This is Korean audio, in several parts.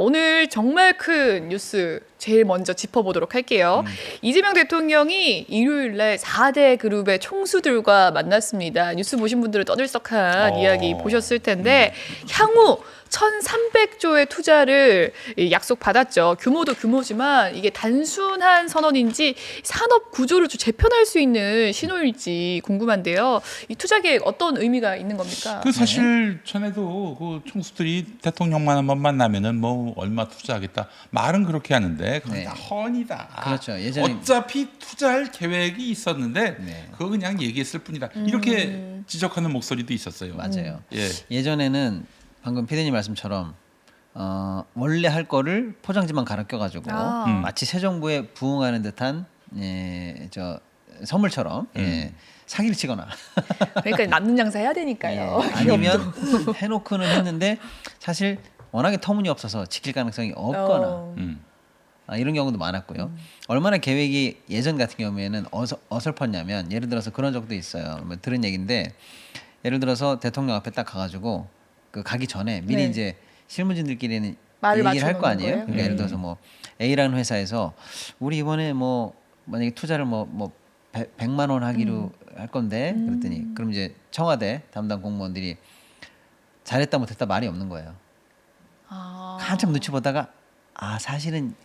오늘 정말 큰 뉴스 제일 먼저 짚어보도록 할게요. 이재명 대통령이 일요일 날 4대 그룹의 총수들과 만났습니다. 뉴스 보신 분들은 떠들썩한 이야기 보셨을 텐데 향후 1,300조의 투자를 약속받았죠. 규모도 규모지만 이게 단순한 선언인지 산업 구조를 좀 재편할 수 있는 신호일지 궁금한데요. 이 투자 계획 어떤 의미가 있는 겁니까? 그 사실 전에도 그 총수들이 대통령만 한번 만나면은 뭐 얼마 투자하겠다 말은 그렇게 하는데 그건 다 헌이다. 그렇죠. 예전에 어차피 투자할 계획이 있었는데 네. 그거 그냥 얘기했을 뿐이다. 이렇게 지적하는 목소리도 있었어요. 맞아요. 예. 예전에는 방금 피디님 말씀처럼 원래 할 거를 포장지만 갈아 껴가지고 마치 새 정부에 부응하는 듯한 저 선물처럼 사기를 치거나 그러니까 남는 장사 해야 되니까요. 아니면 해놓고는 했는데 사실 워낙에 터무니없어서 지킬 가능성이 없거나 이런 경우도 많았고요. 얼마나 계획이 예전 같은 경우에는 어설펐냐면 예를 들어서 그런 적도 있어요. 뭐 들은 얘기인데 예를 들어서 대통령 앞에 딱 가가지고 그 가기 전에 미리 네. 이제 실무진들끼리는 말을 얘기를 할 거 맞춰놓는 아니에요. 거예요? 그러니까 예를 들어서 뭐 A라는 회사에서 우리 이번에 뭐 만약에 투자를 뭐 100만 원 하기로 할 건데 그랬더니 그럼 이제 청와대 담당 공무원들이 잘했다 못했다 말이 없는 거예요. 한참 눈치 보다가 사실은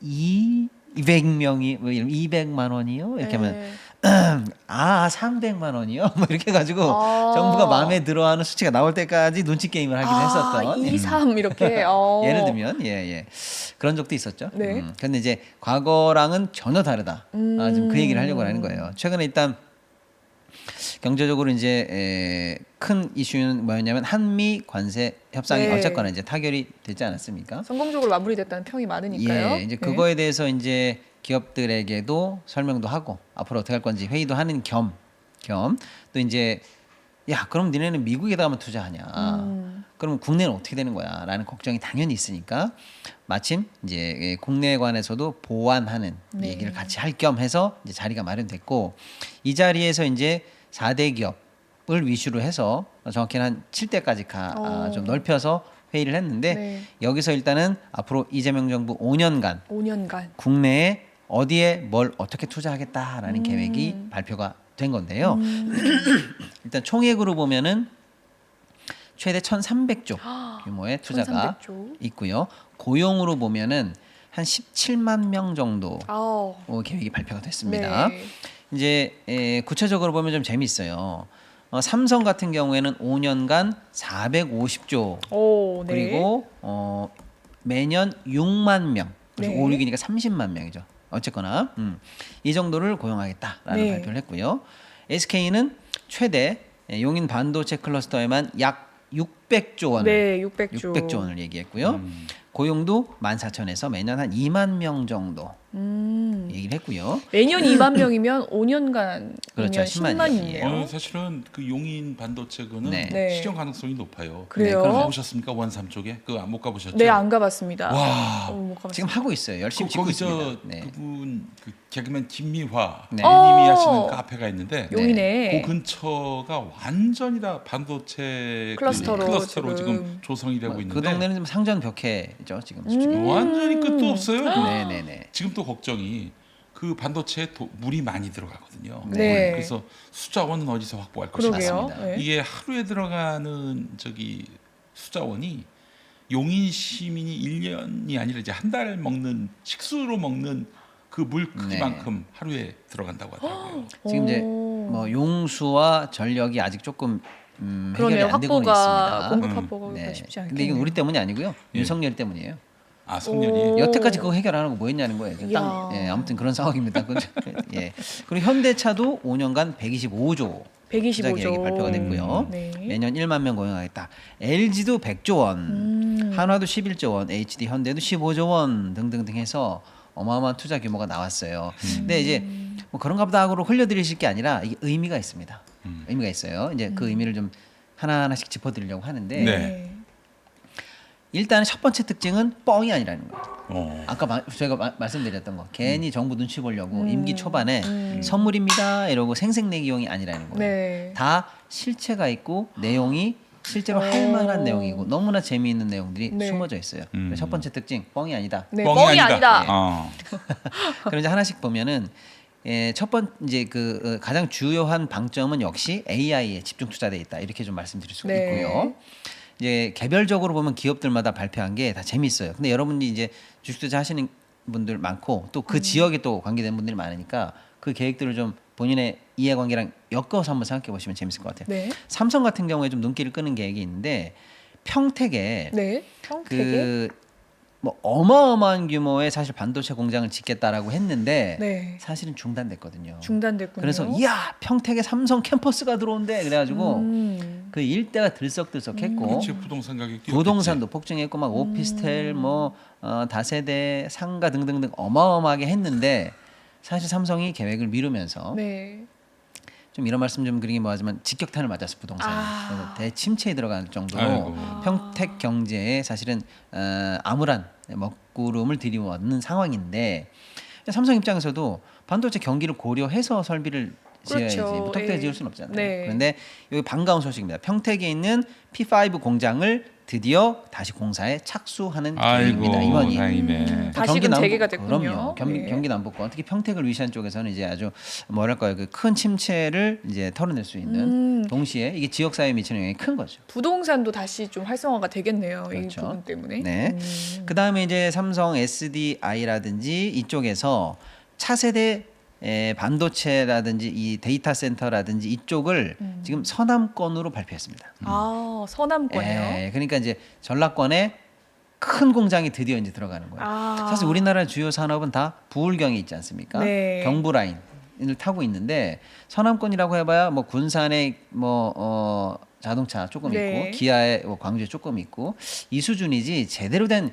200명이 뭐 200만 원이요? 이렇게 하면 300만 원이요? 뭐 이렇게 해가지고 정부가 마음에 들어하는 수치가 나올 때까지 눈치 게임을 하기도 했었던 2, 3 이렇게. 예를 들면 그런 적도 있었죠. 네. 근데 이제 과거랑은 전혀 다르다. 지금 그 얘기를 하려고 하는 거예요. 최근에 일단 경제적으로 이제 큰 이슈는 뭐였냐면 한미 관세 협상이 네. 어쨌거나 이제 타결이 되지 않았습니까? 성공적으로 마무리됐다는 평이 많으니까요. 이제 네. 그거에 대해서 이제 기업들에게도 설명도 하고 앞으로 어떻게 할 건지 회의도 하는 겸 또 이제 그럼 니네는 미국에다 가면 투자하냐? 그럼 국내는 어떻게 되는 거야? 라는 걱정이 당연히 있으니까 마침 이제 국내에 관해서도 보완하는 얘기를 같이 할 겸 해서 이제 자리가 마련됐고 이 자리에서 이제 4대 기업을 위주로 해서 정확히는 한 7대까지 좀 넓혀서 회의를 했는데 여기서 일단은 앞으로 이재명 정부 5년간 국내에 어디에 뭘 어떻게 투자하겠다라는 계획이 발표가 된 건데요. 일단 총액으로 보면은 최대 1,300조 규모의 투자가 1,300조. 있고요. 고용으로 보면은 한 17만 명 정도 계획이 발표가 됐습니다. 네. 이제 구체적으로 보면 좀 재미있어요. 삼성 같은 경우에는 5년간 450조 네. 그리고 매년 6만 명, 그래서 네. 5, 6이니까 30만 명이죠. 어쨌거나 이 정도를 고용하겠다라는 발표를 했고요. SK는 최대 용인 반도체 클러스터에만 약 600조 원을 600조 원을 얘기했고요. 고용도 14,000에서 매년 한 2만 명 정도 얘기를 했고요. 매년 2만 명이면 5년간이면 그렇죠. 10만이네요. 사실은 그 용인 반도체는 네. 시정 가능성이 높아요. 그래요? 그럼 가보셨습니까? 원삼 쪽에? 그거 못 가보셨죠? 네, 안 가봤습니다. 와. 못 가봤습니다. 지금 하고 있어요. 열심히 짓고 거기서 있습니다. 네. 그분 그 개그맨 김미화 네. 님이 하시는 카페가 있는데 용인에 그 근처가 완전히 다 반도체 클러스터로 지금 조성이 되고 있는데 그 동네는 좀 상전 벽해죠 지금 솔직히. 완전히 끝도 없어요. 네네네. 지금 또 걱정이 그 반도체에 물이 많이 들어가거든요. 네. 그래서 수자원은 어디서 확보할 그러게요. 것인가? 맞습니다. 네. 이게 하루에 들어가는 수자원이 용인 시민이 1년이 아니라 이제 한 달 먹는 식수로 먹는 그 물 크기만큼 하루에 들어간다고 하더라고요. 지금 이제 뭐 용수와 전력이 아직 조금 해결이 그러네요. 안 되고 있습니다. 확보가 공급 확보가 네. 쉽지 않겠네요. 근데 이건 우리 때문이 아니고요. 윤석열 때문이에요. 성렬이 여태까지 그거 해결 안 하고 뭐 했냐는 거예요. 아무튼 그런 상황입니다. 그리고 현대차도 5년간 125조 투자 계획이 발표가 됐고요. 네. 매년 1만 명 고용하겠다. LG도 100조 원, 한화도 11조 원, HD 현대도 15조 원 등등등 해서 어마어마한 투자 규모가 나왔어요. 근데 이제 뭐 그런가 보다 하고 흘려드리실 게 아니라 이게 의미가 있습니다. 의미가 있어요. 이제 그 의미를 좀 하나하나씩 짚어드리려고 하는데 네. 일단 첫 번째 특징은 뻥이 아니라는 거예요. 아까 제가 말씀드렸던 거 괜히 정부 눈치 보려고 임기 초반에 선물입니다 이러고 생색내기용이 아니라는 거예요. 네. 다 실체가 있고 내용이 실제로 할 만한 내용이고 너무나 재미있는 내용들이 네. 숨어져 있어요. 그래서 첫 번째 특징 뻥이 아니다. 네, 뻥이 뻥이 아니다. 그럼 이제 하나씩 보면은 첫 번째 이제 그 가장 주요한 방점은 역시 AI에 집중 투자돼 있다 이렇게 좀 말씀드릴 수가 네. 있고요. 이제 개별적으로 보면 기업들마다 발표한 게 다 재밌어요. 근데 여러분이 이제 주식 투자 하시는 분들 많고 또 그 지역에 또 관계된 분들이 많으니까 그 계획들을 좀 본인의 이해관계랑 엮어서 한번 생각해 보시면 재밌을 것 같아요. 네. 삼성 같은 경우에 좀 눈길을 끄는 계획이 있는데 평택에 네. 평택에 그 뭐 어마어마한 규모의 사실 반도체 공장을 짓겠다라고 했는데 네. 사실은 중단됐거든요. 중단됐군요. 그래서 이야 평택에 삼성 캠퍼스가 들어온대 그래가지고 그 일대가 들썩들썩했고 그렇지 부동산 가격이 뛰었겠지. 부동산도 폭증했고 막 오피스텔 뭐 다세대 상가 등등등 어마어마하게 했는데 사실 삼성이 계획을 미루면서 네. 좀 이런 말씀 좀 드리긴 뭐하지만 직격탄을 맞았어 부동산이. 그래서 대침체에 들어갈 정도로 아이고. 평택 경제에 사실은 암울한 먹구름을 들이워는 상황인데 삼성 입장에서도 반도체 경기를 고려해서 설비를 지어야지 그렇죠. 무턱대고 예. 지을 수는 없잖아요. 네. 그런데 여기 반가운 소식입니다. 평택에 있는 P5 공장을 드디어 다시 공사에 착수하는 아이고 계획입니다. 이번이. 다행이네. 다시금 재개가 됐군요. 그럼요. 네. 경기 남부권 특히 평택을 위시한 쪽에서는 이제 아주 뭐랄까요 그 큰 침체를 이제 털어낼 수 있는 동시에 이게 지역 사회에 미치는 영향이 큰 거죠. 부동산도 다시 좀 활성화가 되겠네요. 그렇죠. 이 부분 때문에. 네. 그 다음에 이제 삼성 SDI라든지 이쪽에서 차세대 반도체라든지 이 데이터 센터라든지 이쪽을 지금 서남권으로 발표했습니다. 아, 서남권이요. 그러니까 이제 전라권에 큰 공장이 드디어 이제 들어가는 거예요. 아. 사실 우리나라 주요 산업은 다 부울경에 있지 않습니까? 네. 경부 라인을 타고 있는데 서남권이라고 해봐야 뭐 군산에 뭐 자동차 조금 네. 있고 기아에 뭐 광주에 조금 있고 이 수준이지 제대로 된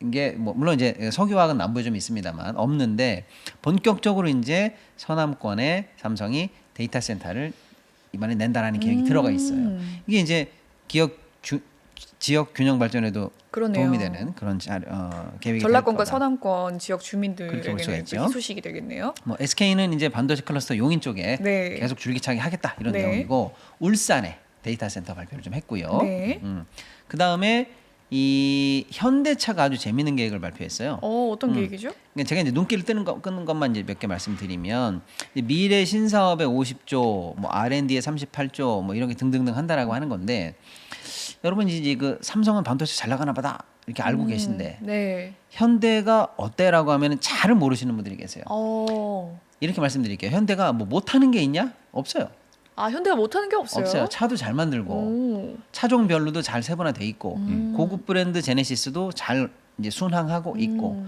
이게 뭐 물론 이제 석유화학은 남부에 좀 있습니다만 없는데 본격적으로 이제 서남권에 삼성이 데이터 센터를 이번에 낸다라는 계획이 들어가 있어요. 이게 이제 지역 균형 발전에도 그러네요. 도움이 되는 그런 계획이 전라권과 될 거다. 서남권 지역 그렇게 볼 주민들에게는 수가 또 있죠. 희소식이 되겠네요. 뭐 SK는 이제 반도체 클러스터 용인 쪽에 네. 계속 줄기차게 하겠다 이런 네. 내용이고 울산에 데이터 센터 발표를 좀 했고요. 네. 그 다음에 이 현대차가 아주 재미있는 계획을 발표했어요. 어떤 계획이죠? 그러니까 제가 이제 눈길을 끄는 것만 이제 몇 개 말씀드리면 이제 미래 신사업에 50조, 뭐 R&D에 38조, 뭐 이런 게 등등등 한다라고 하는 건데 여러분 이제 그 삼성은 반도체 잘 나가나 보다 이렇게 알고 계신데 네. 현대가 어때라고 하면은 잘은 모르시는 분들이 계세요. 이렇게 말씀드릴게요. 현대가 뭐 못하는 게 있냐? 없어요. 아, 현대가 못하는 게 없어요. 없어요. 차도 잘 만들고 오. 차종별로도 잘 세분화돼 있고 고급 브랜드 제네시스도 잘 이제 순항하고 있고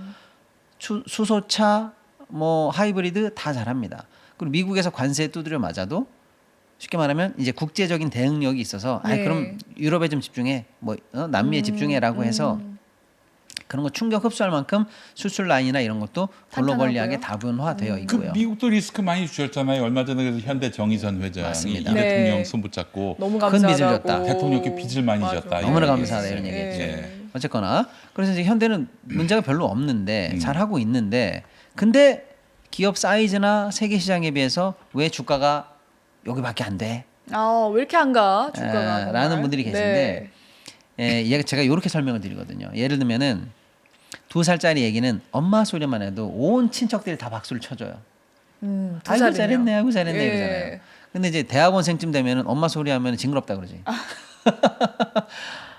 수소차 뭐 하이브리드 다 잘합니다. 그리고 미국에서 관세에 두드려 맞아도 쉽게 말하면 이제 국제적인 대응력이 있어서 아 네. 그럼 유럽에 좀 집중해 뭐 남미에 집중해라고 해서 그런 거 충격 흡수할 만큼 수출 라인이나 이런 것도 글로벌리하게 다분화되어 그 있고요. 미국도 리스크 많이 주셨잖아요. 얼마 전에 그래서 현대 정의선 회장이 맞습니다. 이 네. 대통령 손 붙잡고 너무 큰 빚을 감사하다고. 졌다. 대통령께 빚을 많이 맞아. 졌다. 너무나 이런 감사하다 얘기 이런 했어요. 얘기했죠. 예. 어쨌거나 그래서 이제 현대는 문제가 별로 없는데 잘 하고 있는데 근데 기업 사이즈나 세계 시장에 비해서 왜 주가가 여기밖에 안 돼? 아, 왜 이렇게 한가? 주가가. 라는 정말. 분들이 계신데 제가 이렇게 설명을 드리거든요. 예를 들면은 2살짜리 얘기는 엄마 소리만 해도 온 친척들이 다 박수를 쳐줘요. 두 아이고 살이네요. 잘했네, 아이고 잘했네 예. 이러잖아요. 근데 이제 대학원생쯤 되면은 엄마 소리 하면 징그럽다 그러지.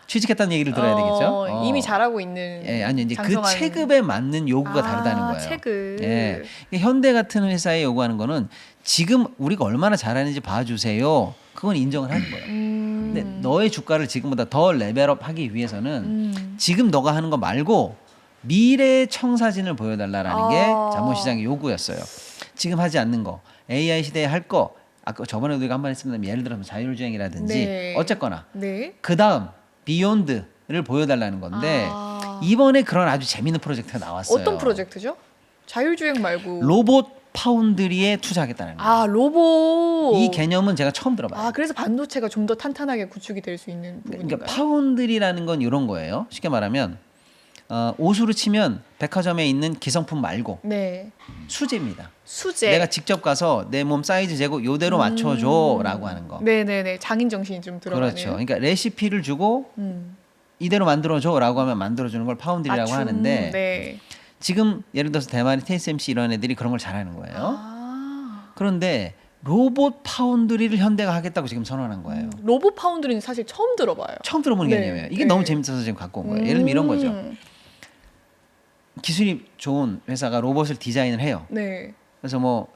취직했다는 얘기를 들어야 되겠죠. 이미 잘하고 있는. 아니 이제 그 장성한- 체급에 맞는 요구가 다르다는 거예요. 체급. 예. 현대 같은 회사에 요구하는 거는 지금 우리가 얼마나 잘하는지 봐주세요. 그건 인정을 하는 거예요. 근데 너의 주가를 지금보다 더 레벨업하기 위해서는 지금 너가 하는 거 말고 미래의 청사진을 보여달라라는 게 자본시장의 요구였어요. 지금 하지 않는 거, AI 시대에 할 거, 아까 저번에 우리가 한 번 했습니다. 예를 들어서 자율주행이라든지 네. 어쨌거나 네. 그 다음 비욘드를 보여달라는 건데 아. 이번에 그런 아주 재밌는 프로젝트가 나왔어요. 어떤 프로젝트죠? 자율주행 말고. 로봇 파운드리에 투자하겠다는 거예요. 아, 로봇. 이 개념은 제가 처음 들어봐요. 아, 그래서 반도체가 좀 더 탄탄하게 구축이 될 수 있는 부분인가요? 그러니까 파운드리라는 건 이런 거예요. 쉽게 말하면 옷으로 치면 백화점에 있는 기성품 말고 네. 수제입니다. 수제. 내가 직접 가서 내 몸 사이즈 재고 요대로 맞춰줘라고 하는 거. 네네네. 장인 정신이 좀 들어가네요. 그렇죠. 그러니까 레시피를 주고 음. 이대로 만들어줘라고 하면 만들어주는 걸 파운드리라고 하는데 네. 지금 예를 들어서 대만의 TSMC 이런 애들이 그런 걸 잘하는 거예요. 아. 그런데 로봇 파운드리를 현대가 하겠다고 지금 선언한 거예요. 로봇 파운드리는 사실 처음 들어봐요. 처음 들어보는 네. 개념이에요. 이게 네. 너무 재밌어서 지금 갖고 온 거예요. 예를 들면 이런 거죠. 기술이 좋은 회사가 로봇을 디자인을 해요. 네. 그래서 뭐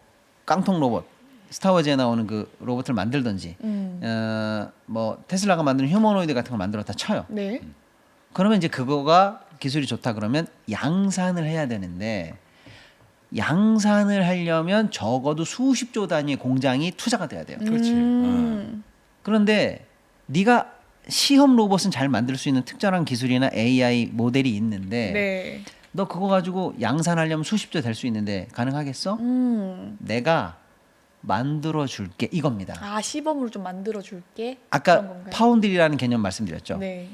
깡통 로봇, 스타워즈에 나오는 그 로봇을 만들든지, 뭐 테슬라가 만드는 휴머노이드 같은 걸 만들었다 쳐요. 네. 그러면 이제 그거가 기술이 좋다 그러면 양산을 해야 되는데 양산을 하려면 적어도 수십조 단위의 공장이 투자가 돼야 돼요. 그렇지. 그런데 네가 시험 로봇은 잘 만들 수 있는 특정한 기술이나 AI 모델이 있는데 네. 너 그거 가지고 양산하려면 수십조 될 수 있는데 가능하겠어? 내가 만들어 줄게 이겁니다. 아, 시범으로 좀 만들어 줄게. 아까 파운드리라는 개념 말씀드렸죠. 네.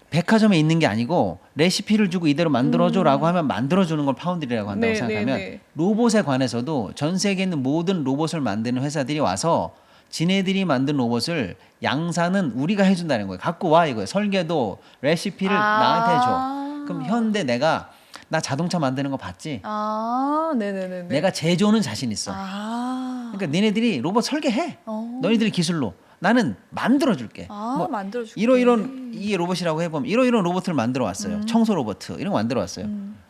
백화점에 있는 게 아니고 레시피를 주고 이대로 만들어줘라고 하면 만들어주는 걸 파운드리라고 한다고 네, 생각하면 네, 네. 로봇에 관해서도 전 세계에 있는 모든 로봇을 만드는 회사들이 와서 지네들이 만든 로봇을 양산은 우리가 해준다는 거예요. 갖고 와 이거예요. 설계도 레시피를 나한테 해줘. 그럼 현대 내가 나 자동차 만드는 거 봤지? 아, 네네네. 내가 제조는 자신 있어. 아. 그러니까 니네들이 로봇 설계해. 너희들이 기술로. 나는 만들어줄게. 아, 만들어줄게. 이런 이 로봇이라고 해보면 이런 로봇을 만들어 왔어요. 청소 로봇 이런 거 만들어 왔어요.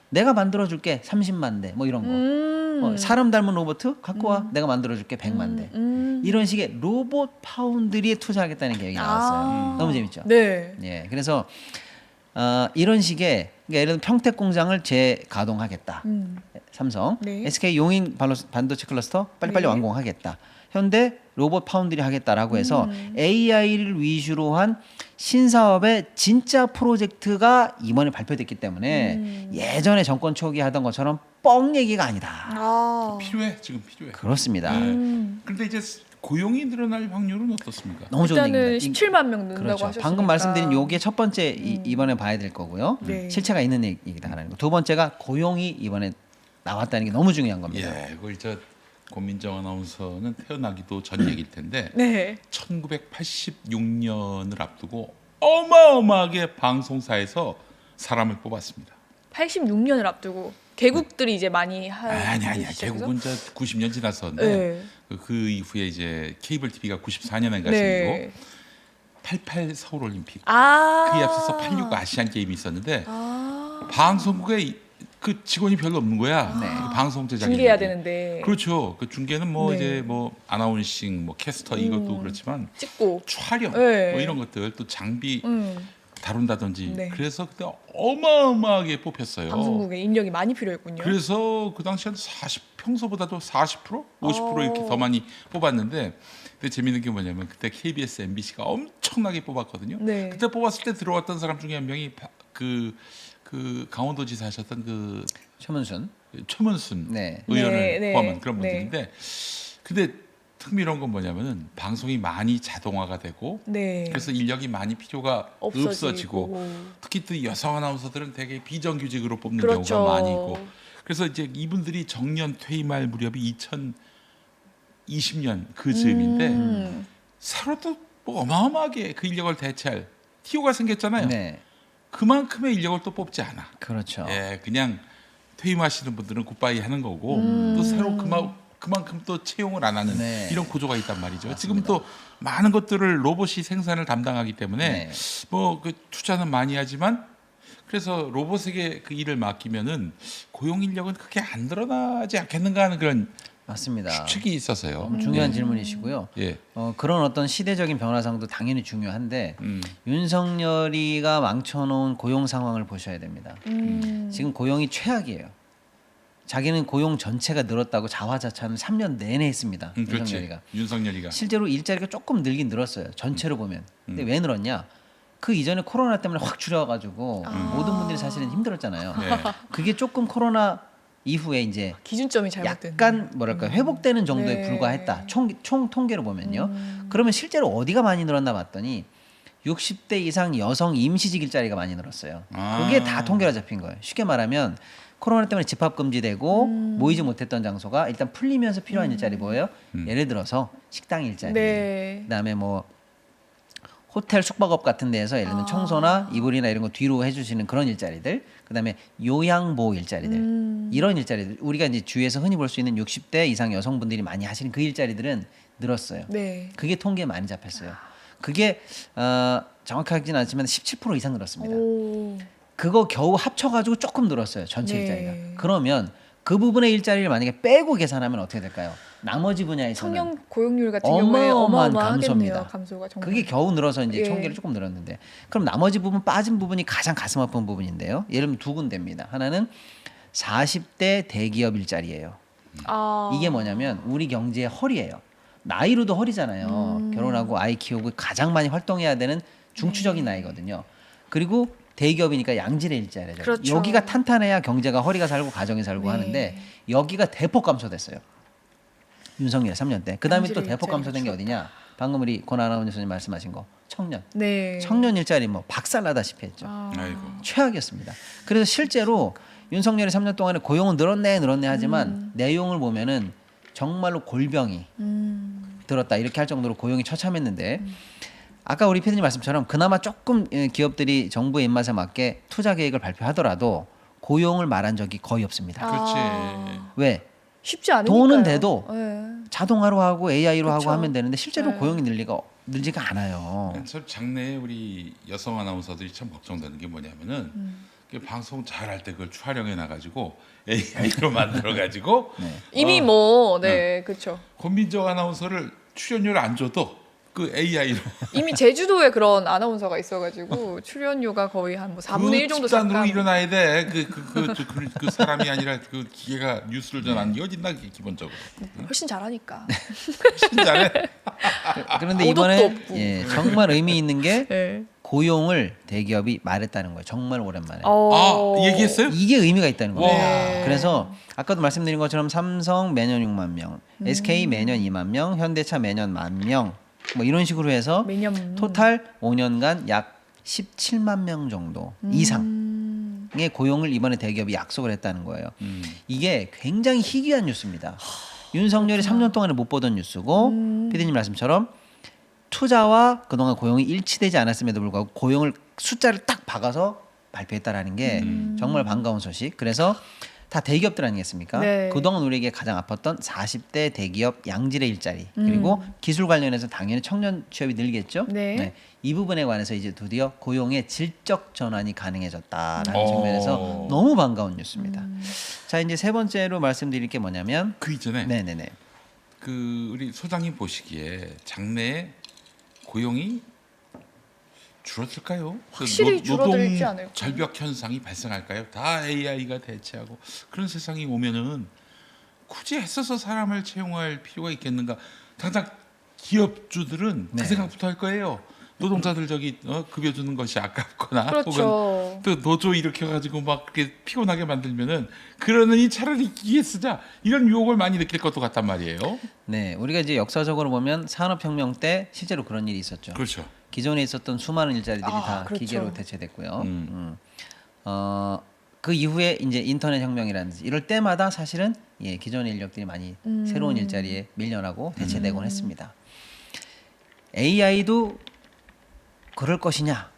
내가 만들어줄게 30만 대 뭐 이런 거. 사람 닮은 로봇 갖고 와. 내가 만들어줄게 100만 대. 이런 식의 로봇 파운드리에 투자하겠다는 계획이 나왔어요. 너무 재밌죠. 네. 예, 그래서 이런 식의 그러니까 예를 들어 평택 공장을 재가동하겠다. 삼성, 네. SK 용인 반도체 클러스터 빨리빨리 네. 완공하겠다. 현대 로봇 파운드리 하겠다라고 해서 AI를 위주로 한 신사업의 진짜 프로젝트가 이번에 발표됐기 때문에 예전에 정권 초기에 하던 것처럼 뻥 얘기가 아니다. 아. 필요해. 지금 필요해. 그렇습니다. 그런데 이제 고용이 늘어날 확률은 어떻습니까? 너무 좋은 일단은 얘기입니다. 17만 명 는다고 그렇죠. 하셨으니까. 방금 말씀드린 요게 첫 번째 이번에 봐야 될 거고요. 네. 실체가 있는 얘기다라는 거. 두 번째가 고용이 이번에 나왔다는 게 너무 중요한 겁니다. 예, 그걸 고민정 아나운서는 태어나기도 전 얘기일 텐데 네. 1986년을 앞두고 어마어마하게 방송사에서 사람을 뽑았습니다. 86년을 앞두고 개국들이 이제 많이 할 아니야. 시작이죠? 개국은 이제 90년 지났었는데 네. 그 이후에 이제 케이블 TV가 94년인가 네. 생기고 88 서울 올림픽 아. 그에 앞서서 86 아시안 게임이 있었는데 아. 방송국에 그 직원이 별로 없는 거야. 네. 그 방송 제작이 중계해야 되는데. 그렇죠. 그 중계는 뭐 네. 이제 뭐 아나운싱, 뭐 캐스터 이것도 그렇지만 찍고. 촬영 네. 뭐 이런 것들 또 장비 다룬다든지 네. 그래서 그때 어마어마하게 뽑혔어요. 방송국에 인력이 많이 필요했군요. 그래서 그 당시 한 40, 평소보다도 40%, 50% 이렇게 더 많이 뽑았는데 근데 재밌는 게 뭐냐면 그때 KBS, MBC가 엄청나게 뽑았거든요. 네. 그때 뽑았을 때 들어왔던 사람 중에 한 명이 그 강원도지사 하셨던 그 최문순. 최문순 네. 의원을 네, 네. 포함한 그런 네. 분들인데 근데 흥미로운 건 뭐냐면은 방송이 많이 자동화가 되고 네. 그래서 인력이 많이 필요가 없어지고 특히 또 여성 아나운서들은 되게 비정규직으로 뽑는 그렇죠. 경우가 많이 있고 그래서 이제 이분들이 정년 퇴임할 무렵이 2020년 그 즈음인데 새로 또 뭐 어마어마하게 그 인력을 대체할 TO가 생겼잖아요. 네. 그만큼의 인력을 또 뽑지 않아. 그렇죠. 예, 그냥 퇴임하시는 분들은 굿바이 하는 거고 또 새로 그만큼 또 채용을 안 하는 네. 이런 구조가 있단 말이죠. 지금 또 많은 것들을 로봇이 생산을 담당하기 때문에 네. 뭐 그 투자는 많이 하지만 그래서 로봇에게 그 일을 맡기면은 고용 인력은 크게 안 늘어나지 않겠는가 하는 그런 맞습니다. 추측이 있어서요. 너무 중요한 질문이시고요. 예. 그런 어떤 시대적인 변화상도 당연히 중요한데 윤석열이가 망쳐놓은 고용 상황을 보셔야 됩니다. 지금 고용이 최악이에요. 자기는 고용 전체가 늘었다고 자화자찬을 3년 내내 했습니다. 그렇지. 윤석열이가. 윤석열이가. 실제로 일자리가 조금 늘긴 늘었어요. 전체로 보면. 근데 왜 늘었냐? 그 이전에 코로나 때문에 확 줄여가지고 모든 분들이 사실은 힘들었잖아요. 네. 그게 조금 코로나 이후에 이제 기준점이 잘못된. 약간 뭐랄까 회복되는 정도에 네. 불과했다. 총 통계로 보면요. 그러면 실제로 어디가 많이 늘었나 봤더니 60대 이상 여성 임시직 일자리가 많이 늘었어요. 아. 그게 다 통계로 잡힌 거예요. 쉽게 말하면 코로나 때문에 집합 금지되고 모이지 못했던 장소가 일단 풀리면서 필요한 일자리 뭐예요? 예를 들어서 식당 일자리, 네. 그다음에 뭐 호텔 숙박업 같은 데에서 예를 들면 청소나 이불이나 이런 거 뒤로 해주시는 그런 일자리들, 그다음에 요양보호 일자리들, 이런 일자리들 우리가 이제 주위에서 흔히 볼 수 있는 60대 이상 여성분들이 많이 하시는 그 일자리들은 늘었어요. 네. 그게 통계에 많이 잡혔어요. 그게 정확하지는 않지만 17% 이상 늘었습니다. 오. 그거 겨우 합쳐가지고 조금 늘었어요. 전체 네. 일자리가. 그러면 그 부분의 일자리를 만약에 빼고 계산하면 어떻게 될까요? 나머지 분야에서는 청년 고용률 같은 경우에 어마어마한 어마어마하겠네요. 감소입니다. 감소가 정말. 그게 겨우 늘어서 이제 예. 총계를 조금 늘었는데, 그럼 나머지 부분 빠진 부분이 가장 가슴 아픈 부분인데요. 예를 들면 두 군데입니다. 하나는 40대 대기업 일자리예요. 아. 이게 뭐냐면 우리 경제의 허리예요. 나이로도 허리잖아요. 결혼하고 아이 키우고 가장 많이 활동해야 되는 중추적인 나이거든요. 그리고 대기업이니까 양질의 일자리죠. 그렇죠. 여기가 탄탄해야 경제가 허리가 살고 가정이 살고 네. 하는데 여기가 대폭 감소됐어요. 윤석열 3년 때. 그 다음에 또 양질의 대폭 감소된 게 일자리가 어디냐? 방금 우리 권 아나운서님 말씀하신 거 청년. 네. 청년 일자리 뭐 박살나다시피 했죠. 아. 아이고. 최악이었습니다. 그래서 실제로 윤석열이 3년 동안에 고용은 늘었네 하지만 내용을 보면은 정말로 골병이 들었다 이렇게 할 정도로 고용이 처참했는데 아까 우리 PD님 말씀처럼 그나마 조금 기업들이 정부의 입맛에 맞게 투자 계획을 발표하더라도 고용을 말한 적이 거의 없습니다. 그렇지. 아. 왜? 쉽지 않으니까. 돈은 돼도 네. 자동화로 하고 AI로 그쵸. 하고 하면 되는데 실제로 네. 고용이 늘지가 않아요. 참 장래에 우리 여성 아나운서들이 참 걱정되는 게 뭐냐면은 그 방송 잘할 때 그걸 촬영해 놔가지고 AI로 만들어가지고 이미 뭐 네, 그렇죠. 권민정 아나운서를 출연료를 안 줘도 그 AI로 이미 제주도에 그런 아나운서가 있어가지고 출연료가 거의 한 뭐 4분의 1 정도 집단으로 삭감. 일어나야 돼. 그 사람이 아니라 그 기계가 뉴스를 전하는 게 어딨나 그게 기본적으로. 훨씬 잘하니까. 진짜네. 그런데 오독도 이번에 없고. 정말 의미 있는 게 네. 고용을 대기업이 말했다는 거예요. 정말 오랜만에. 아 얘기했어요? 이게 의미가 있다는 거예요. 네. 그래서 아까도 말씀드린 것처럼 삼성 매년 6만 명, SK 매년 2만 명, 현대차 매년 1만 명, 뭐 이런 식으로 해서 매년 토탈 5년간 약 17만 명 정도 이상의 고용을 이번에 대기업이 약속을 했다는 거예요. 이게 굉장히 희귀한 뉴스입니다. 윤석열이 3년 동안에 못 보던 뉴스고 피디님 말씀처럼 투자와 그동안 고용이 일치되지 않았음에도 불구하고 고용을 숫자를 딱 박아서 발표했다라는 게 정말 반가운 소식. 그래서 다 대기업들 아니겠습니까? 네. 그동안 우리에게 가장 아팠던 40대 대기업 양질의 일자리 그리고 기술 관련해서 당연히 청년 취업이 늘겠죠. 네. 이 부분에 관해서 이제 드디어 고용의 질적 전환이 가능해졌다라는 오. 측면에서 너무 반가운 뉴스입니다. 자 이제 세 번째로 말씀드릴 게 뭐냐면 그 이전에 네네네. 그 우리 소장님 보시기에 장래에 고용이 줄어들까요? 확실히 줄어들지 노동 않을까요? 절벽 현상이 발생할까요? 다 AI가 대체하고 그런 세상이 오면은 굳이 애써서 사람을 채용할 필요가 있겠는가? 당장 기업주들은 네. 그 생각부터 할 거예요. 노동자들 저기 급여 주는 것이 아깝거나 혹은 그렇죠. 또 노조 일으켜가지고 막 그렇게 피곤하게 만들면은 그러느니 차라리 기계 쓰자 이런 유혹을 많이 느낄 것도 같단 말이에요. 네, 우리가 이제 역사적으로 보면 산업혁명 때 실제로 그런 일이 있었죠. 그렇죠. 기존에 있었던 수많은 일자리들이 아, 다 그렇죠. 기계로 대체됐고요. 그 이후에 이제 인터넷 혁명이라든지 이럴 때마다 사실은 기존의 인력들이 많이 새로운 일자리에 밀려나고 대체되곤 했습니다. AI도 그럴 것이냐?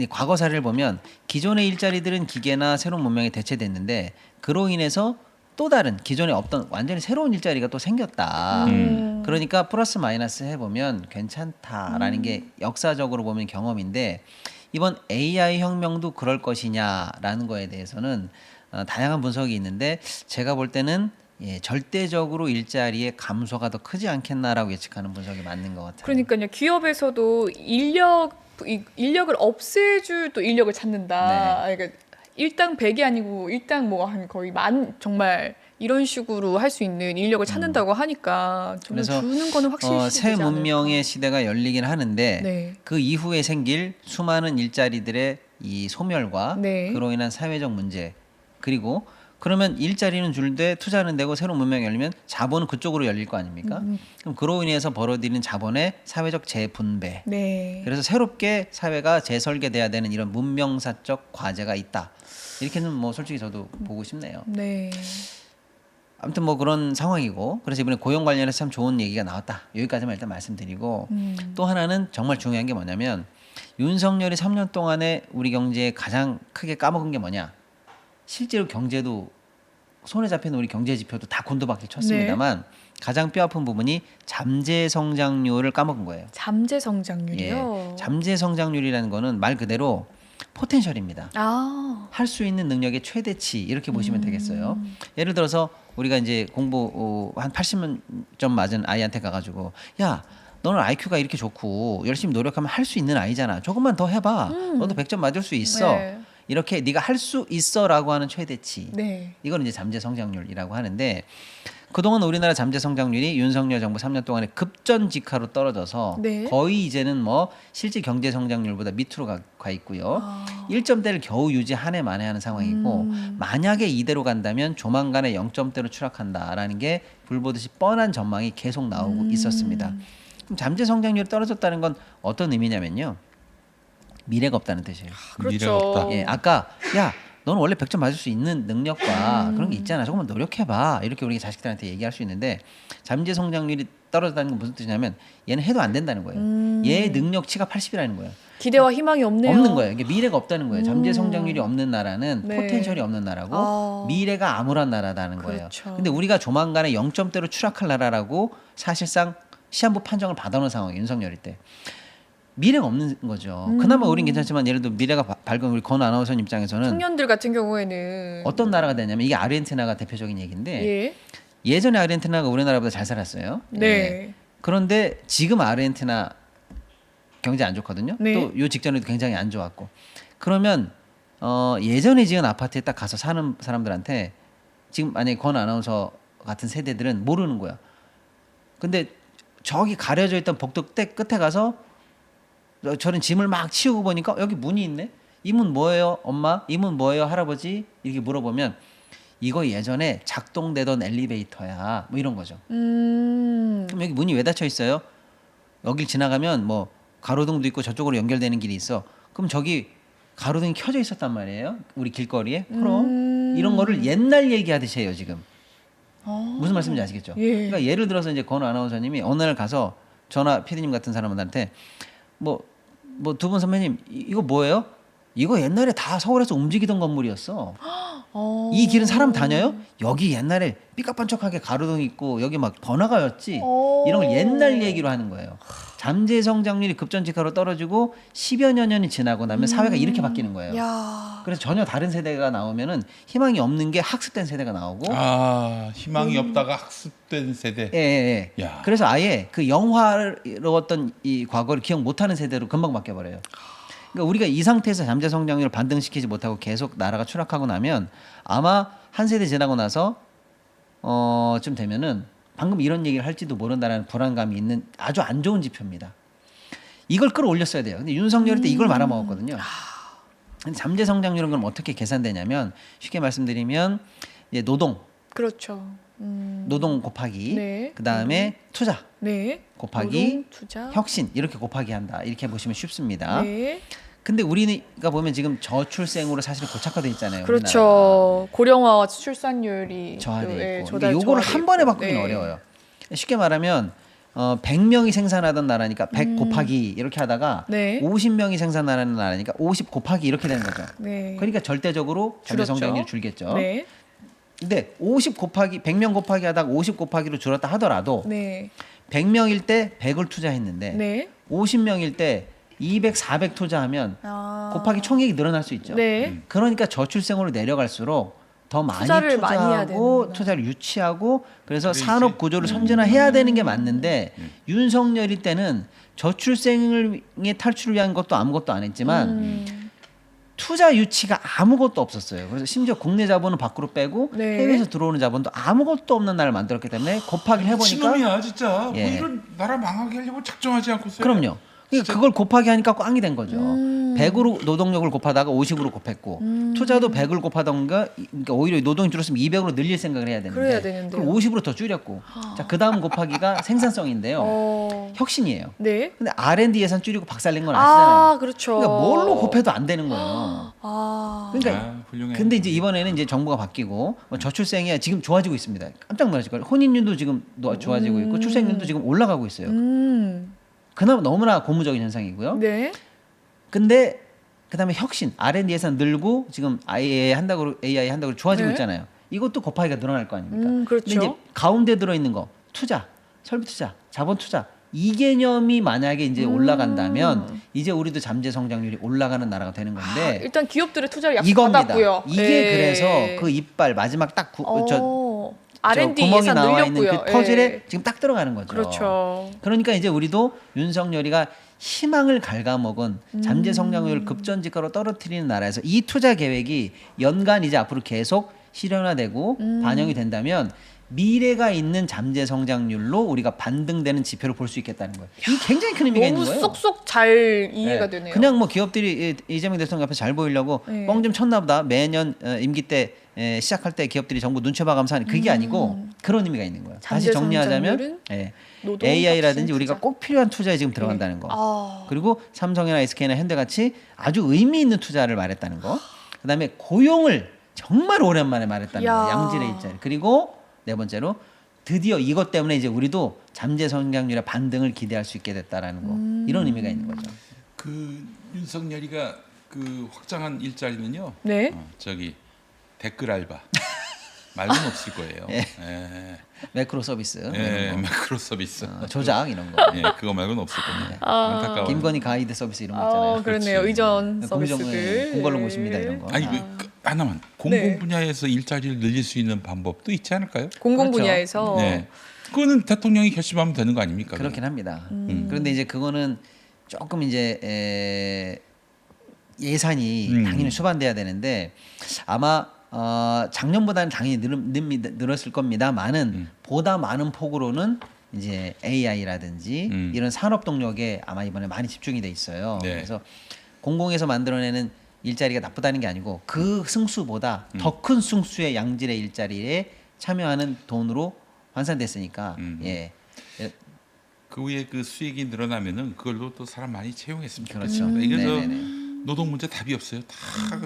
과거 사례를 보면 기존의 일자리들은 기계나 새로운 문명에 대체됐는데 그로 인해서 또 다른 기존에 없던 완전히 새로운 일자리가 또 생겼다. 그러니까 플러스 마이너스 해보면 괜찮다라는 게 역사적으로 보면 경험인데 이번 AI 혁명도 그럴 것이냐라는 거에 대해서는 다양한 분석이 있는데 제가 볼 때는 절대적으로 일자리의 감소가 더 크지 않겠나라고 예측하는 분석이 맞는 것 같아요. 그러니까요. 기업에서도 인력을 없애줄 또 인력을 찾는다. 그러니까 일당 100이 아니고 일당 뭐 한 거의 정말 이런 식으로 할 수 있는 인력을 찾는다고 하니까 정말 그래서 주는 거는 확실히 새 되지 않을까. 문명의 시대가 열리긴 하는데 네. 그 이후에 생길 수많은 일자리들의 이 소멸과 네. 그로 인한 사회적 문제 그리고 그러면 일자리는 줄되 투자는 되고 새로운 문명이 열리면 자본은 그쪽으로 열릴 거 아닙니까? 그럼 그로 인해서 벌어들이는 자본의 사회적 재분배. 네. 그래서 새롭게 사회가 재설계돼야 되는 이런 문명사적 과제가 있다. 이렇게는 뭐 솔직히 저도 보고 싶네요. 네. 아무튼 뭐 그런 상황이고 그래서 이번에 고용 관련해서 참 좋은 얘기가 나왔다. 여기까지만 일단 말씀드리고 또 하나는 정말 중요한 게 뭐냐면 윤석열이 3년 동안에 우리 경제에 가장 크게 까먹은 게 뭐냐. 실제로 경제도 손에 잡히는 우리 경제 지표도 다 곤두박질 쳤습니다만 가장 뼈아픈 부분이 잠재 성장률을 까먹은 거예요. 잠재 성장률이요. 예, 잠재 성장률이라는 거는 말 그대로 포텐셜입니다. 아. 할 수 있는 능력의 최대치 이렇게 보시면 되겠어요. 예를 들어서 우리가 이제 공부 한 80점 맞은 아이한테 가가지고 야 너는 IQ가 이렇게 좋고 열심히 노력하면 할 수 있는 아이잖아. 조금만 더 해봐. 너도 100점 맞을 수 있어. 네. 이렇게 네가 할 수 있어라고 하는 최대치. 네. 이건 이제 잠재 성장률이라고 하는데 그동안 우리나라 잠재 성장률이 윤석열 정부 3년 동안에 급전직하로 떨어져서 네. 거의 이제는 뭐 실질 경제 성장률보다 밑으로 가 있고요. 1점대를 겨우 유지 한 해 만에 하는 상황이고 만약에 이대로 간다면 조만간에 0점대로 추락한다라는 게 불보듯이 뻔한 전망이 계속 나오고 있었습니다. 그럼 잠재 성장률이 떨어졌다는 건 어떤 의미냐면요. 미래가 없다는 뜻이에요. 그렇죠. 미래가 없다. 예, 아까 야 너는 원래 100점 맞을 수 있는 능력과 그런 게 있잖아. 조금만 노력해봐. 이렇게 우리 자식들한테 얘기할 수 있는데 잠재 성장률이 떨어졌다는 건 무슨 뜻이냐면 얘는 해도 안 된다는 거예요. 얘의 능력치가 80이라는 거예요. 기대와 희망이 없네요. 없는 거예요. 이게 미래가 없다는 거예요. 잠재 성장률이 없는 나라는 네. 포텐셜이 없는 나라고 아. 미래가 암울한 나라라는 거예요. 그렇죠. 근데 우리가 조만간에 0점대로 추락할 나라라고 사실상 시한부 판정을 받아놓은 상황이에요. 윤석열일 때. 미래가 없는 거죠. 그나마 우린 괜찮지만 예를 들어 미래가 밝은 우리 권 아나운서님 입장에서는 청년들 같은 경우에는 어떤 나라가 되냐면 이게 아르헨티나가 대표적인 얘기인데 예. 예전에 아르헨티나가 우리나라보다 잘 살았어요. 네. 예. 그런데 지금 아르헨티나 경제 안 좋거든요. 네. 또 요 직전에도 굉장히 안 좋았고. 그러면 예전에 지은 아파트에 딱 가서 사는 사람들한테 지금 만약에 권 아나운서 같은 세대들은 모르는 거야. 근데 저기 가려져 있던 복도 끝에 가서 저는 짐을 막 치우고 보니까 여기 문이 있네. 이 문 뭐예요, 엄마? 이 문 뭐예요, 할아버지? 이렇게 물어보면 이거 예전에 작동되던 엘리베이터야. 뭐 이런 거죠. 그럼 여기 문이 왜 닫혀 있어요? 여길 지나가면 뭐 가로등도 있고 저쪽으로 연결되는 길이 있어. 그럼 저기 가로등이 켜져 있었단 말이에요. 우리 길거리에. 그럼 이런 거를 옛날 얘기하듯이 해요 지금. 무슨 말씀인지 아시겠죠? 예. 그러니까 예를 들어서 이제 권 아나운서님이 어느 날 가서 전화 PD님 같은 사람한테 뭐 두 분 선배님 이거 뭐예요? 이거 옛날에 다 서울에서 움직이던 건물이었어. 이 길은 사람 다녀요? 여기 옛날에 삐까뻔쩍하게 가로등 있고 여기 막 번화가였지. 이런 걸 옛날 얘기로 하는 거예요. 잠재 성장률이 급전직하로 떨어지고 10여 년이 지나고 나면 사회가 이렇게 바뀌는 거예요. 야. 그래서 전혀 다른 세대가 나오면은 희망이 없는 게 학습된 세대가 나오고 아 희망이 없다가 학습된 세대. 예. 야. 그래서 아예 그 영화로웠던 이 과거를 기억 못하는 세대로 금방 바뀌어버려요. 그러니까 우리가 이 상태에서 잠재 성장률을 반등시키지 못하고 계속 나라가 추락하고 나면 아마 한 세대 지나고 나서 좀 되면은 방금 이런 얘기를 할지도 모른다는 불안감이 있는 아주 안 좋은 지표입니다. 이걸 끌어올렸어야 돼요. 근데 윤석열이 때 이걸 말아먹었거든요. 근데 잠재 성장률은 그럼 어떻게 계산되냐면 쉽게 말씀드리면 이제 노동 곱하기 네. 그 다음에 투자 네. 곱하기 노동, 투자. 혁신 이렇게 곱하기 한다. 이렇게 보시면 쉽습니다. 네. 근데 우리가 보면 지금 저출생으로 사실 고착화돼 있잖아요. 그렇죠. 고령화와 출산율이 저하돼 예, 있고. 근데 요거를 한 번에 바꾸기는 어려워요. 쉽게 말하면 100명이 생산하던 나라니까 100 곱하기 이렇게 하다가 네. 50명이 생산하는 나라니까 50 곱하기 이렇게 되는 거죠. 네. 그러니까 절대적으로 잠재 줄었죠. 성장률이 줄겠죠. 네. 근데 50 곱하기 100명 곱하기 하다가 50 곱하기로 줄었다 하더라도 네. 100명일 때 100을 투자했는데 네. 50명일 때 200, 400 투자하면 아. 곱하기 총액이 늘어날 수 있죠. 네. 그러니까 저출생으로 내려갈수록 더 많이 투자를 많이 해야 투자하고 되는구나. 투자를 유치하고 그래서 그래, 산업 이제- 구조를 선진화해야 되는 게 맞는데 윤석열이 때는 저출생의 탈출을 위한 것도 아무것도 안 했지만 투자 유치가 아무것도 없었어요. 그래서 심지어 국내 자본은 밖으로 빼고 네. 해외에서 들어오는 자본도 아무것도 없는 나라를 만들었기 때문에 곱하기를 해보니까 미친놈이야 진짜. 예. 뭐 이런 나라 망하게 하려고 작정하지 않고서요. 그럼요. 그러니까 그걸 곱하기 하니까 꽝이 된 거죠. 100으로 노동력을 곱하다가 50으로 곱했고 투자도 100을 곱하던가 그러니까 오히려 노동이 줄었으면 200으로 늘릴 생각을 해야 되는데 그래야 되는데요. 그걸 50으로 더 줄였고 자, 그다음 곱하기가 생산성인데요. 혁신이에요. 네. 근데 R&D 예산 줄이고 박살낸 건 아시잖아요. 그렇죠. 그러니까 뭘로 곱해도 안 되는 거예요. 그러니까 훌륭해. 근데 이제 이번에는 이제 정부가 바뀌고 뭐 저출생이 지금 좋아지고 있습니다. 깜짝 놀라실 거예요. 혼인율도 지금 좋아지고 있고 출생률도 지금 올라가고 있어요. 그나마 너무나 고무적인 현상이고요. 네. 근데 그다음에 혁신, R&D 예산 늘고 지금 AI 한다고 좋아지고 네. 있잖아요. 이것도 곱하기가 늘어날 거 아닙니까? 그렇죠. 근데 이제 가운데 들어 있는 거 투자, 설비 투자, 자본 투자 이 개념이 만약에 이제 올라간다면 이제 우리도 잠재 성장률이 올라가는 나라가 되는 건데 일단 기업들의 투자를 이겁니다. 약속받았고요. 이게 네. 그래서 그 이빨 마지막 딱 R&D 구멍이 예산 나와 늘렸고요. 있는 그 퍼즐에 예. 지금 딱 들어가는 거죠. 그렇죠. 그러니까 이제 우리도 윤석열이가 희망을 갉아먹은 잠재 성장률을 급전직하로 떨어뜨리는 나라에서 이 투자 계획이 연간 이제 앞으로 계속 실현화되고 반영이 된다면 미래가 있는 잠재 성장률로 우리가 반등되는 지표를 볼 수 있겠다는 거예요. 이 굉장히 큰 의미가 있는 너무 거예요. 쏙쏙 잘 이해가 네. 되네요. 그냥 뭐 기업들이 이재명 대통령 앞에 잘 보이려고 네. 뻥 좀 쳤나 보다. 매년 임기 때 시작할 때 기업들이 정부 눈치 봐가면서 하는 그게 아니고 그런 의미가 있는 거예요. 다시 잠재 정리하자면 성장률은 노동, AI라든지 혁신, 우리가 투자. 꼭 필요한 투자에 지금 들어간다는 거. 아. 그리고 삼성이나 SK나 현대같이 아주 의미 있는 투자를 말했다는 거. 그다음에 고용을 정말 오랜만에 말했다는 야. 거. 양질의 일자리. 그리고 네 번째로 드디어 이것 때문에 이제 우리도 잠재 성장률의 반등을 기대할 수 있게 됐다라는 거. 이런 의미가 있는 거죠. 그 윤석열이가 그 확장한 일자리는요. 네. 저기 댓글 알바 말고는 없을 거예요. 예. 예. 매크로 서비스, 예, 이런 거. 매크로 서비스. 조작 이런 거. 예, 그거 말고는 없을 겁니다. 안타까워요. 김건희 가이드 서비스 이런 거 있잖아요. 그렇네요. 그렇지. 의전 공정 서비스들. 공걸로 모십니다 이런 거. 아니 그 하나만 공공 네. 분야에서 일자리를 늘릴 수 있는 방법도 있지 않을까요? 공공 그렇죠. 분야에서 네. 그거는 대통령이 결심하면 되는 거 아닙니까? 그렇긴 합니다. 그런데 이제 그거는 조금 이제 예산이 당연히 수반돼야 되는데 아마 작년보다는 당연히 늘었을 겁니다만은 보다 많은 폭으로는 이제 AI라든지 이런 산업 동력에 아마 이번에 많이 집중이 돼 있어요. 네. 그래서 공공에서 만들어내는 일자리가 나쁘다는 게 아니고 그 승수보다 더 큰 승수의 양질의 일자리에 참여하는 돈으로 환산됐으니까 예. 그 후에 그 수익이 늘어나면은 그걸로 또 사람 많이 채용했으면 그렇죠. 좋겠습니다. 이게 저 네네네. 노동 문제 답이 없어요. 다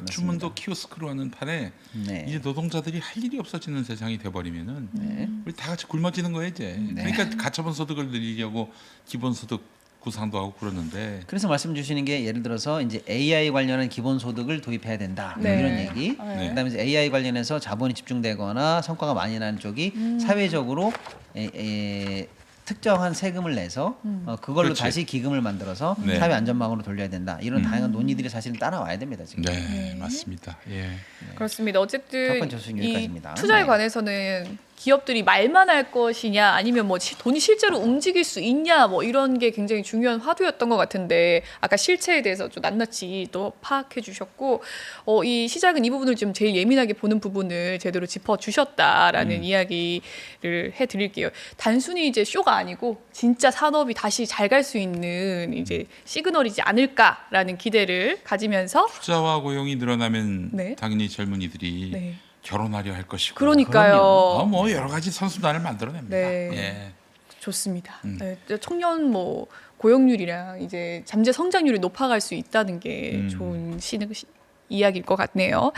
주문도 키오스크로 하는 판에 네. 이제 노동자들이 할 일이 없어지는 세상이 돼버리면은 네. 우리 다 같이 굶어지는 거예요 이제. 그러니까 가처분 소득을 늘리려고 기본소득 구상도 하고 그러는데 그래서 말씀 주시는 게 예를 들어서 이제 AI 관련한 기본소득을 도입해야 된다 네. 이런 얘기. 네. 그다음에 이제 AI 관련해서 자본이 집중되거나 성과가 많이 나는 쪽이 사회적으로 특정한 세금을 내서 그걸로 그렇지. 다시 기금을 만들어서 네. 사회 안전망으로 돌려야 된다. 이런 다양한 논의들이 사실은 따라와야 됩니다 지금. 네, 맞습니다. 예. 그렇습니다. 첫 어쨌든 번째 소식 이 여기까지입니다. 투자에 네. 관해서는 기업들이 말만 할 것이냐 아니면 뭐 돈이 실제로 움직일 수 있냐 뭐 이런 게 굉장히 중요한 화두였던 것 같은데 아까 실체에 대해서 좀 낱낱이 또 파악해 주셨고 이 시작은 이 부분을 좀 제일 예민하게 보는 부분을 제대로 짚어 주셨다라는 이야기를 해드릴게요. 단순히 이제 쇼가 아니고 진짜 산업이 다시 잘 갈 수 있는 이제 시그널이지 않을까라는 기대를 가지면서 투자와 고용이 늘어나면 네. 당연히 젊은이들이 네. 결혼하려 할 것이고 그러니까요. 뭐 여러 가지 선순환을 만들어냅니다. 네. 예. 좋습니다. 네, 청년 뭐 고용률이랑 이제 잠재 성장률이 높아갈 수 있다는 게 좋은 이야기일 것 같네요.